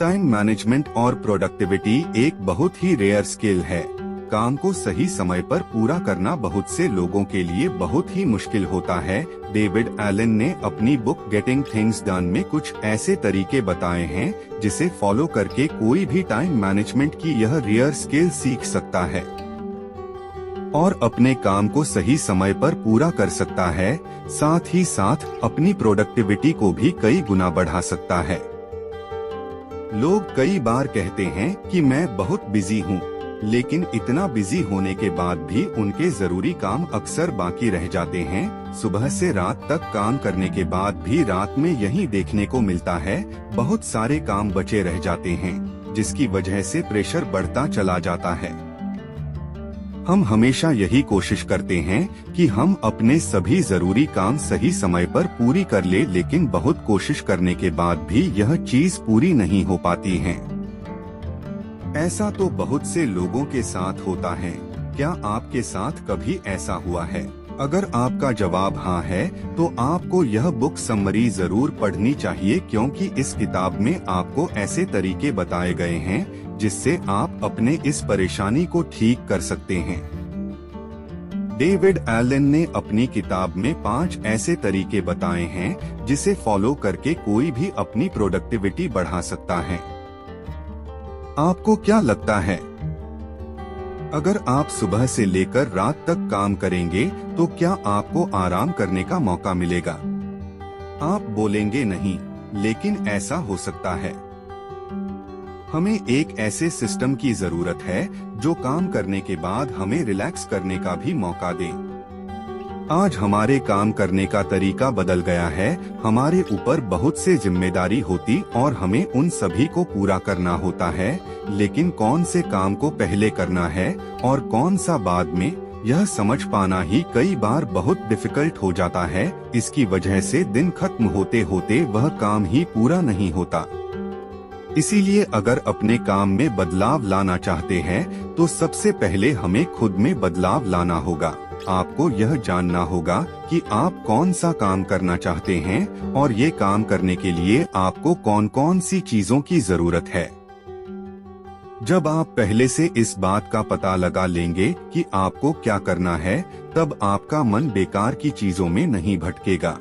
Time management और productivity एक बहुत ही रेयर स्किल है। काम को सही समय पर पूरा करना बहुत से लोगों के लिए बहुत ही मुश्किल होता है। डेविड एलन ने अपनी बुक गेटिंग थिंग्स डन में कुछ ऐसे तरीके बताए हैं जिसे फॉलो करके कोई भी टाइम मैनेजमेंट की यह रेयर स्किल सीख सकता है और अपने काम को सही समय पर पूरा कर सकता है, साथ ही साथ अपनी प्रोडक्टिविटी को भी कई गुना बढ़ा सकता है। लोग कई बार कहते हैं कि मैं बहुत बिजी हूँ, लेकिन इतना बिजी होने के बाद भी उनके जरूरी काम अक्सर बाकी रह जाते हैं। सुबह से रात तक काम करने के बाद भी रात में यही देखने को मिलता है, बहुत सारे काम बचे रह जाते हैं, जिसकी वजह से प्रेशर बढ़ता चला जाता है। हम हमेशा यही कोशिश करते हैं कि हम अपने सभी जरूरी काम सही समय पर पूरी कर ले, लेकिन बहुत कोशिश करने के बाद भी यह चीज पूरी नहीं हो पाती है। ऐसा तो बहुत से लोगों के साथ होता है। क्या आपके साथ कभी ऐसा हुआ है? अगर आपका जवाब हाँ है, तो आपको यह बुक समरी जरूर पढ़नी चाहिए, क्योंकि इस किताब में आपको ऐसे तरीके बताए गए हैं जिससे आप अपने इस परेशानी को ठीक कर सकते हैं। डेविड एलन ने अपनी किताब में 5 ऐसे तरीके बताए हैं जिसे फॉलो करके कोई भी अपनी प्रोडक्टिविटी बढ़ा सकता है। आपको क्या लगता है, अगर आप सुबह से लेकर रात तक काम करेंगे तो क्या आपको आराम करने का मौका मिलेगा? आप बोलेंगे नहीं, लेकिन ऐसा हो सकता है। हमें एक ऐसे सिस्टम की जरूरत है जो काम करने के बाद हमें रिलैक्स करने का भी मौका दे। आज हमारे काम करने का तरीका बदल गया है। हमारे ऊपर बहुत से जिम्मेदारी होती और हमें उन सभी को पूरा करना होता है, लेकिन कौन से काम को पहले करना है और कौन सा बाद में, यह समझ पाना ही कई बार बहुत डिफिकल्ट हो जाता है। इसकी वजह से दिन खत्म होते होते वह काम ही पूरा नहीं होता। इसीलिए अगर अपने काम में बदलाव लाना चाहते हैं तो सबसे पहले हमें खुद में बदलाव लाना होगा। आपको यह जानना होगा कि आप कौन सा काम करना चाहते हैं और ये काम करने के लिए आपको कौन कौन सी चीजों की जरूरत है। जब आप पहले से इस बात का पता लगा लेंगे कि आपको क्या करना है, तब आपका मन बेकार की चीजों में नहीं भटकेगा।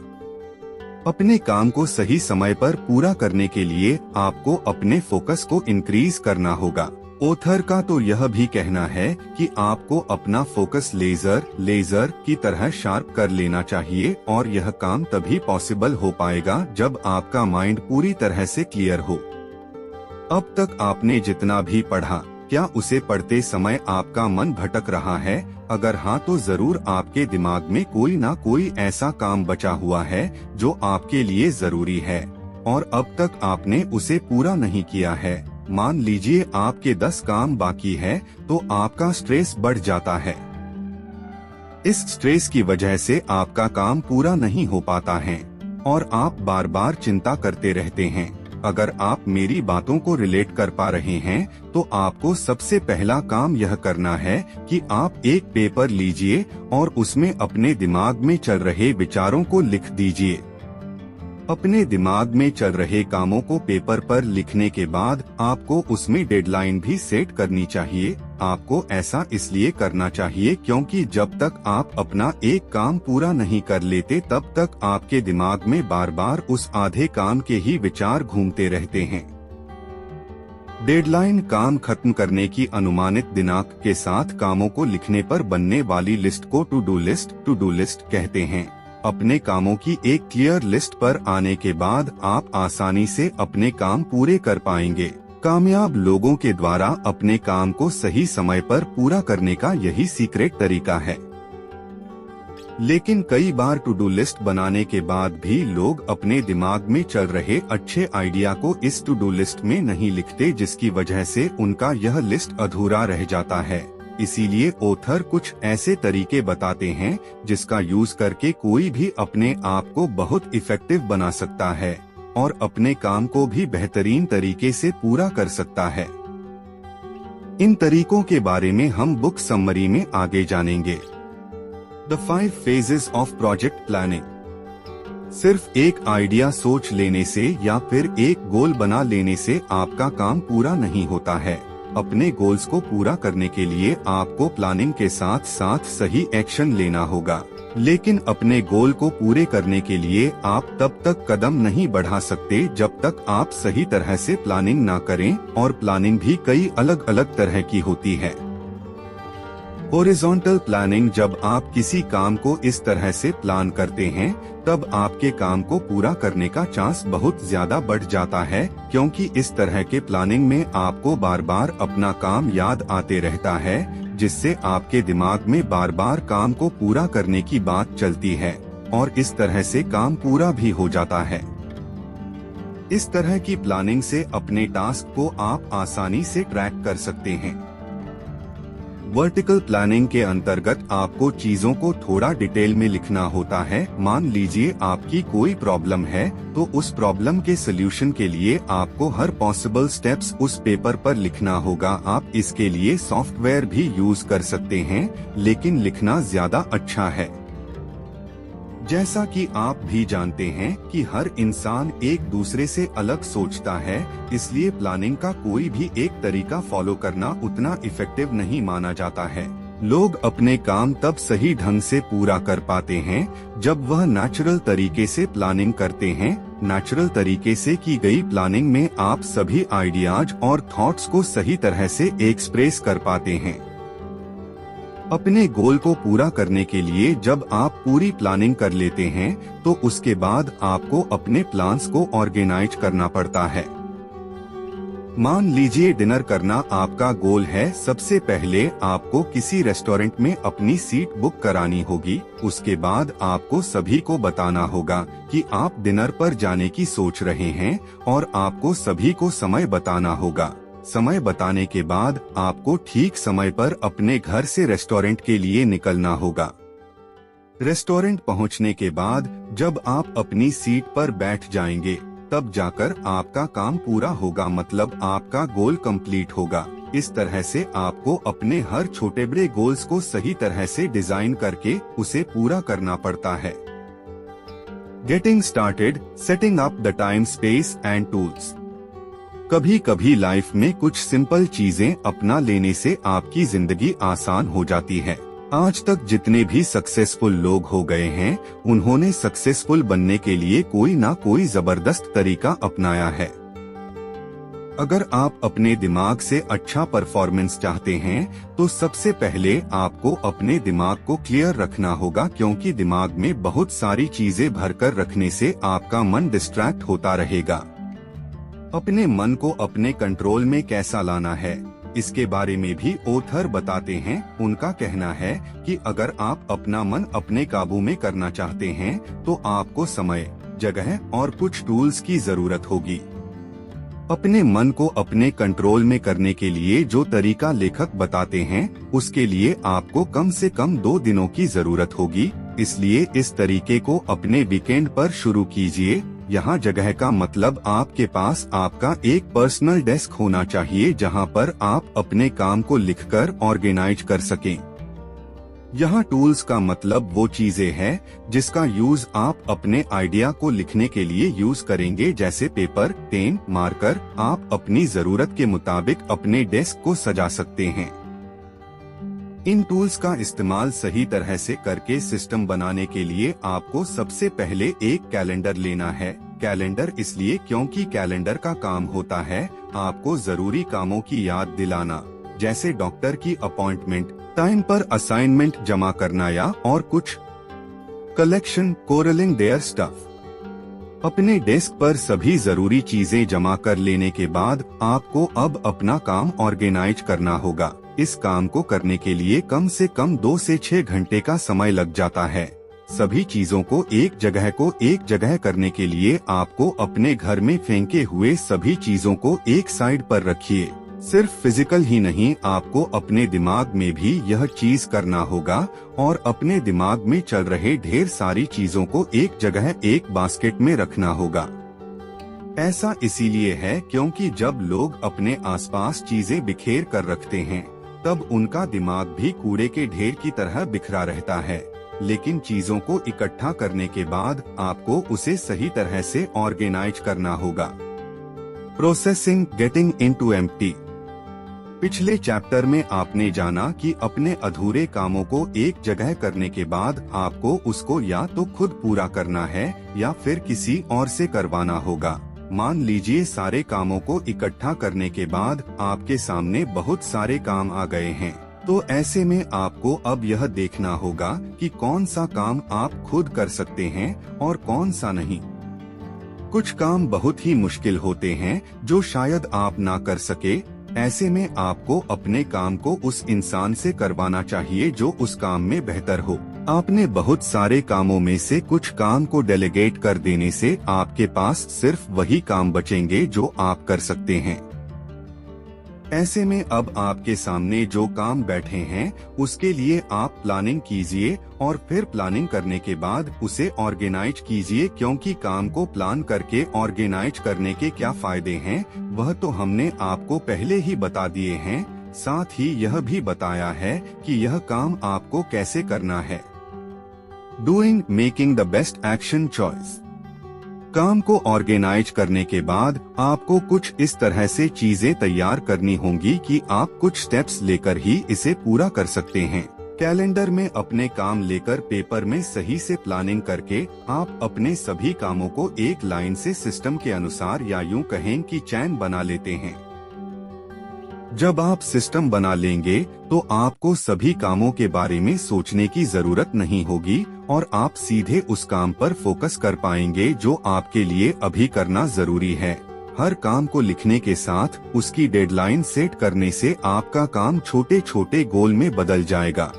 अपने काम को सही समय पर पूरा करने के लिए आपको अपने फोकस को इंक्रीज करना होगा। ऑथर का तो यह भी कहना है कि आपको अपना फोकस लेजर की तरह शार्प कर लेना चाहिए, और यह काम तभी पॉसिबल हो पाएगा जब आपका माइंड पूरी तरह से क्लियर हो। अब तक आपने जितना भी पढ़ा, क्या उसे पढ़ते समय आपका मन भटक रहा है? अगर हाँ, तो जरूर आपके दिमाग में कोई ना कोई ऐसा काम बचा हुआ है जो आपके लिए जरूरी है और अब तक आपने उसे पूरा नहीं किया है। मान लीजिए आपके 10 काम बाकी है, तो आपका स्ट्रेस बढ़ जाता है। इस स्ट्रेस की वजह से आपका काम पूरा नहीं हो पाता है और आप बार बार चिंता करते रहते हैं। अगर आप मेरी बातों को रिलेट कर पा रहे हैं, तो आपको सबसे पहला काम यह करना है कि आप एक पेपर लीजिए और उसमें अपने दिमाग में चल रहे विचारों को लिख दीजिए। अपने दिमाग में चल रहे कामों को पेपर पर लिखने के बाद आपको उसमें डेडलाइन भी सेट करनी चाहिए। आपको ऐसा इसलिए करना चाहिए क्योंकि जब तक आप अपना एक काम पूरा नहीं कर लेते, तब तक आपके दिमाग में बार बार उस आधे काम के ही विचार घूमते रहते हैं। डेडलाइन काम खत्म करने की अनुमानित दिनांक के साथ कामों को लिखने पर बनने वाली लिस्ट को टू डू लिस्ट कहते हैं। अपने कामों की एक क्लियर लिस्ट पर आने के बाद आप आसानी से अपने काम पूरे कर पाएंगे। कामयाब लोगों के द्वारा अपने काम को सही समय पर पूरा करने का यही सीक्रेट तरीका है। लेकिन कई बार टू डू लिस्ट बनाने के बाद भी लोग अपने दिमाग में चल रहे अच्छे आइडिया को इस टू डू लिस्ट में नहीं लिखते, जिसकी वजह से उनका यह लिस्ट अधूरा रह जाता है। इसीलिए ऑथर कुछ ऐसे तरीके बताते हैं जिसका यूज करके कोई भी अपने आप को बहुत इफेक्टिव बना सकता है और अपने काम को भी बेहतरीन तरीके से पूरा कर सकता है। इन तरीकों के बारे में हम बुक समरी में आगे जानेंगे। The 5 phases of project planning। सिर्फ एक आइडिया सोच लेने से या फिर एक गोल बना लेने से आपका काम पूरा नहीं होता है। अपने गोल्स को पूरा करने के लिए आपको प्लानिंग के साथ साथ सही एक्शन लेना होगा। लेकिन अपने गोल को पूरे करने के लिए आप तब तक कदम नहीं बढ़ा सकते जब तक आप सही तरह से प्लानिंग ना करें, और प्लानिंग भी कई अलग अलग तरह की होती है। हॉरिजॉन्टल प्लानिंग, जब आप किसी काम को इस तरह से प्लान करते हैं तब आपके काम को पूरा करने का चांस बहुत ज्यादा बढ़ जाता है, क्योंकि इस तरह के प्लानिंग में आपको बार बार अपना काम याद आते रहता है, जिससे आपके दिमाग में बार बार काम को पूरा करने की बात चलती है और इस तरह से काम पूरा भी हो जाता है। इस तरह की प्लानिंग से अपने टास्क को आप आसानी से ट्रैक कर सकते हैं। वर्टिकल प्लानिंग के अंतर्गत आपको चीजों को थोड़ा डिटेल में लिखना होता है। मान लीजिए आपकी कोई प्रॉब्लम है तो उस प्रॉब्लम के सलूशन के लिए आपको हर पॉसिबल स्टेप्स उस पेपर पर लिखना होगा। आप इसके लिए सॉफ्टवेयर भी यूज कर सकते हैं, लेकिन लिखना ज्यादा अच्छा है। जैसा कि आप भी जानते हैं कि हर इंसान एक दूसरे से अलग सोचता है, इसलिए प्लानिंग का कोई भी एक तरीका फॉलो करना उतना इफेक्टिव नहीं माना जाता है। लोग अपने काम तब सही ढंग से पूरा कर पाते हैं जब वह नेचुरल तरीके से प्लानिंग करते हैं। नेचुरल तरीके से की गई प्लानिंग में आप सभी आइडियाज और थॉट्स को सही तरह से एक्सप्रेस कर पाते हैं। अपने गोल को पूरा करने के लिए जब आप पूरी प्लानिंग कर लेते हैं तो उसके बाद आपको अपने प्लान्स को ऑर्गेनाइज करना पड़ता है। मान लीजिए डिनर करना आपका गोल है। सबसे पहले आपको किसी रेस्टोरेंट में अपनी सीट बुक करानी होगी। उसके बाद आपको सभी को बताना होगा कि आप डिनर पर जाने की सोच रहे हैं और आपको सभी को समय बताना होगा। समय बताने के बाद आपको ठीक समय पर अपने घर से रेस्टोरेंट के लिए निकलना होगा। रेस्टोरेंट पहुंचने के बाद जब आप अपनी सीट पर बैठ जाएंगे तब जाकर आपका काम पूरा होगा, मतलब आपका गोल कंप्लीट होगा। इस तरह से आपको अपने हर छोटे बड़े गोल्स को सही तरह से डिजाइन करके उसे पूरा करना पड़ता है। Getting started, setting up the time, space and tools. कभी कभी लाइफ में कुछ सिंपल चीजें अपना लेने से आपकी जिंदगी आसान हो जाती है। आज तक जितने भी सक्सेसफुल लोग हो गए हैं, उन्होंने सक्सेसफुल बनने के लिए कोई ना कोई जबरदस्त तरीका अपनाया है। अगर आप अपने दिमाग से अच्छा परफॉर्मेंस चाहते हैं तो सबसे पहले आपको अपने दिमाग को क्लियर रखना होगा, क्योंकि दिमाग में बहुत सारी चीजें भरकर रखने से आपका मन डिस्ट्रैक्ट होता रहेगा। अपने मन को अपने कंट्रोल में कैसा लाना है, इसके बारे में भी ऑथर बताते हैं। उनका कहना है कि अगर आप अपना मन अपने काबू में करना चाहते हैं तो आपको समय, जगह और कुछ टूल्स की जरूरत होगी। अपने मन को अपने कंट्रोल में करने के लिए जो तरीका लेखक बताते हैं, उसके लिए आपको कम से कम 2 दिनों की जरूरत होगी। इसलिए इस तरीके को अपने वीकेंड पर शुरू कीजिए। यहाँ जगह का मतलब आपके पास आपका एक पर्सनल डेस्क होना चाहिए जहाँ पर आप अपने काम को लिखकर ऑर्गेनाइज कर सकें। यहाँ टूल्स का मतलब वो चीजें हैं जिसका यूज आप अपने आइडिया को लिखने के लिए यूज करेंगे, जैसे पेपर, पेन, मार्कर। आप अपनी जरूरत के मुताबिक अपने डेस्क को सजा सकते हैं। इन टूल्स का इस्तेमाल सही तरह से करके सिस्टम बनाने के लिए आपको सबसे पहले एक कैलेंडर लेना है। कैलेंडर इसलिए क्योंकि कैलेंडर का काम होता है आपको जरूरी कामों की याद दिलाना, जैसे डॉक्टर की अपॉइंटमेंट, टाइम पर असाइनमेंट जमा करना या और कुछ। Collection, corralling their stuff. अपने डेस्क पर सभी जरूरी चीजें जमा कर लेने के बाद आपको अब अपना काम ऑर्गेनाइज करना होगा। इस काम को करने के लिए कम से कम 2 से 6 घंटे का समय लग जाता है। सभी चीजों को एक जगह करने के लिए आपको अपने घर में फेंके हुए सभी चीजों को एक साइड पर रखिए। सिर्फ फिजिकल ही नहीं, आपको अपने दिमाग में भी यह चीज करना होगा और अपने दिमाग में चल रहे ढेर सारी चीजों को एक जगह एक बास्केट में रखना होगा। ऐसा इसीलिए है क्योंकि जब लोग अपने आसपास चीजें बिखेर कर रखते हैं तब उनका दिमाग भी कूड़े के ढेर की तरह बिखरा रहता है। लेकिन चीजों को इकट्ठा करने के बाद आपको उसे सही तरह से ऑर्गेनाइज करना होगा। Processing getting into empty. पिछले चैप्टर में आपने जाना कि अपने अधूरे कामों को एक जगह करने के बाद आपको उसको या तो खुद पूरा करना है या फिर किसी और से करवाना होगा। मान लीजिए सारे कामों को इकट्ठा करने के बाद आपके सामने बहुत सारे काम आ गए हैं, तो ऐसे में आपको अब यह देखना होगा कि कौन सा काम आप खुद कर सकते हैं और कौन सा नहीं। कुछ काम बहुत ही मुश्किल होते हैं जो शायद आप ना कर सके। ऐसे में आपको अपने काम को उस इंसान से करवाना चाहिए जो उस काम में बेहतर हो। आपने बहुत सारे कामों में से कुछ काम को डेलीगेट कर देने से आपके पास सिर्फ वही काम बचेंगे जो आप कर सकते हैं। ऐसे में अब आपके सामने जो काम बैठे हैं उसके लिए आप प्लानिंग कीजिए और फिर प्लानिंग करने के बाद उसे ऑर्गेनाइज कीजिए, क्योंकि काम को प्लान करके ऑर्गेनाइज करने के क्या फायदे हैं वह तो हमने आपको पहले ही बता दिए हैं। साथ ही यह भी बताया है कि यह काम आपको कैसे करना है। Doing making the best action choice. काम को ऑर्गेनाइज करने के बाद आपको कुछ इस तरह से चीजें तैयार करनी होंगी कि आप कुछ स्टेप्स लेकर ही इसे पूरा कर सकते हैं। कैलेंडर में अपने काम लेकर पेपर में सही से प्लानिंग करके आप अपने सभी कामों को एक लाइन से सिस्टम के अनुसार या यूं कहें कि चैन बना लेते हैं। जब आप सिस्टम बना लेंगे तो आपको सभी कामों के बारे में सोचने की जरूरत नहीं होगी और आप सीधे उस काम पर फोकस कर पाएंगे जो आपके लिए अभी करना जरूरी है। हर काम को लिखने के साथ उसकी डेडलाइन सेट करने से आपका काम छोटे छोटे गोल में बदल जाएगा।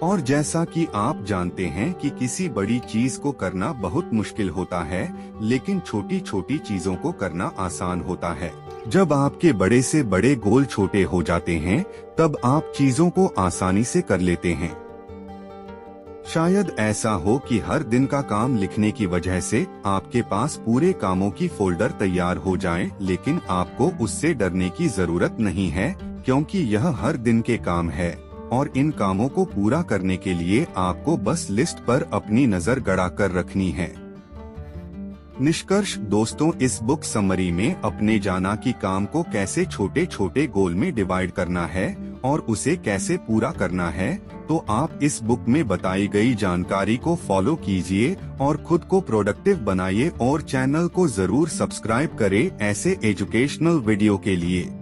और जैसा कि आप जानते हैं कि किसी बड़ी चीज को करना बहुत मुश्किल होता है, लेकिन छोटी छोटी चीजों को करना आसान होता है। जब आपके बड़े से बड़े गोल छोटे हो जाते हैं तब आप चीजों को आसानी से कर लेते हैं। शायद ऐसा हो कि हर दिन का काम लिखने की वजह से आपके पास पूरे कामों की फोल्डर तैयार हो जाए, लेकिन आपको उससे डरने की जरूरत नहीं है, क्योंकि यह हर दिन के काम है और इन कामों को पूरा करने के लिए आपको बस लिस्ट पर अपनी नजर गड़ा कर रखनी है। निष्कर्ष दोस्तों, इस बुक समरी में अपने जाना कि काम को कैसे छोटे छोटे गोल में डिवाइड करना है और उसे कैसे पूरा करना है, तो आप इस बुक में बताई गई जानकारी को फॉलो कीजिए और खुद को प्रोडक्टिव बनाइए और चैनल को जरूर सब्सक्राइब करें ऐसे एजुकेशनल वीडियो के लिए।